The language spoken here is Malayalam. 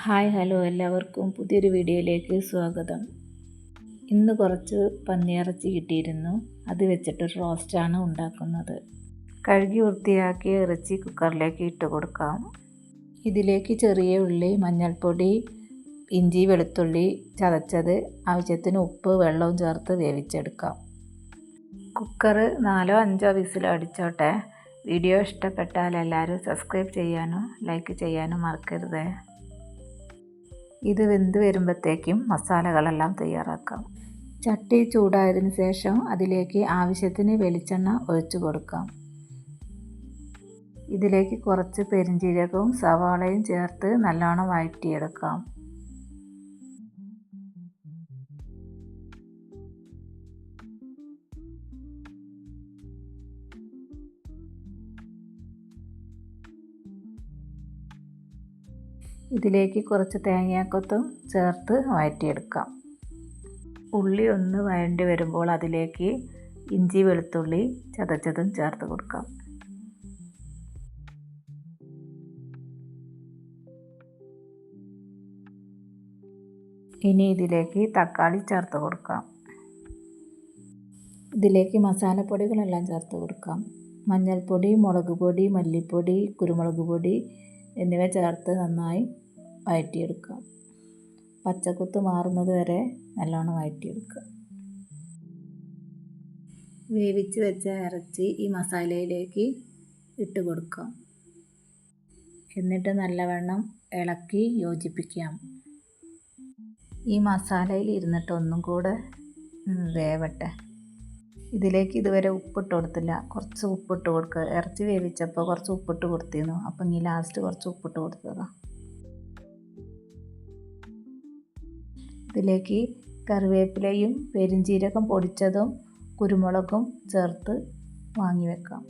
ഹായ് ഹലോ എല്ലാവർക്കും പുതിയൊരു വീഡിയോയിലേക്ക് സ്വാഗതം. ഇന്ന് കുറച്ച് പന്നിയിറച്ചി കിട്ടിയിരുന്നു. അത് വെച്ചിട്ടൊരു റോസ്റ്റാണ് ഉണ്ടാക്കുന്നത്. കഴുകി വൃത്തിയാക്കിയ ഇറച്ചി കുക്കറിലേക്ക് ഇട്ട് കൊടുക്കാം. ഇതിലേക്ക് ചെറിയ ഉള്ളി, മഞ്ഞൾപ്പൊടി, ഇഞ്ചി, വെളുത്തുള്ളി ചതച്ചത്, ആവശ്യത്തിന് ഉപ്പ്, വെള്ളവും ചേർത്ത് വേവിച്ചെടുക്കാം. Cooker 4-5 whistle അടിച്ചോട്ടെ. വീഡിയോ ഇഷ്ടപ്പെട്ടാൽ എല്ലാവരും സബ്സ്ക്രൈബ് ചെയ്യാനും ലൈക്ക് ചെയ്യാനും മറക്കരുത്. ഇത് വെന്ത് വരുമ്പോഴത്തേക്കും മസാലകളെല്ലാം തയ്യാറാക്കാം. ചട്ടി ചൂടായതിനു ശേഷം അതിലേക്ക് ആവശ്യത്തിന് വെളിച്ചെണ്ണ ഒഴിച്ചു കൊടുക്കാം. ഇതിലേക്ക് കുറച്ച് പെരിഞ്ജീരകവും സവാളയും ചേർത്ത് നല്ലോണം വഴറ്റിയെടുക്കാം. ഇതിലേക്ക് കുറച്ച് തേങ്ങാക്കൊത്തും ചേർത്ത് വഴറ്റിയെടുക്കാം. ഉള്ളി ഒന്ന് വഴണ്ടി വരുമ്പോൾ അതിലേക്ക് ഇഞ്ചി, വെളുത്തുള്ളി ചതച്ചതും ചേർത്ത് കൊടുക്കാം. ഇനി ഇതിലേക്ക് തക്കാളി ചേർത്ത് കൊടുക്കാം. ഇതിലേക്ക് മസാലപ്പൊടികളെല്ലാം ചേർത്ത് കൊടുക്കാം. മഞ്ഞൾപ്പൊടി, മുളക് പൊടി, മല്ലിപ്പൊടി, കുരുമുളക് പൊടി എന്നിവ ചേർത്ത് നന്നായി വഴറ്റിയെടുക്കാം. പച്ചക്കുത്ത് മാറുന്നത് വരെ നല്ലോണം വഴറ്റിയെടുക്കുക. വേവിച്ച് വെച്ച ഇറച്ചി ഈ മസാലയിലേക്ക് ഇട്ട് കൊടുക്കാം. എന്നിട്ട് നല്ലവണ്ണം ഇളക്കി യോജിപ്പിക്കാം. ഈ മസാലയിൽ ഇരുന്നിട്ട് ഒന്നും കൂടെ വേവട്ടെ. ഇതിലേക്ക് ഇതുവരെ ഉപ്പിട്ട് കൊടുത്തില്ല. കുറച്ച് ഉപ്പിട്ട് കൊടുക്കുക. ഇറച്ചി വേവിച്ചപ്പോൾ കുറച്ച് ഉപ്പിട്ട് കൊടുത്തിരുന്നു. അപ്പം ഇനി ലാസ്റ്റ് കുറച്ച് ഉപ്പിട്ട് കൊടുത്തതാണ്. ഇതിലേക്ക് കറിവേപ്പിലയും പെരിഞ്ജീരകം പൊടിച്ചതും കുരുമുളകും ചേർത്ത് വാങ്ങി വെക്കാം.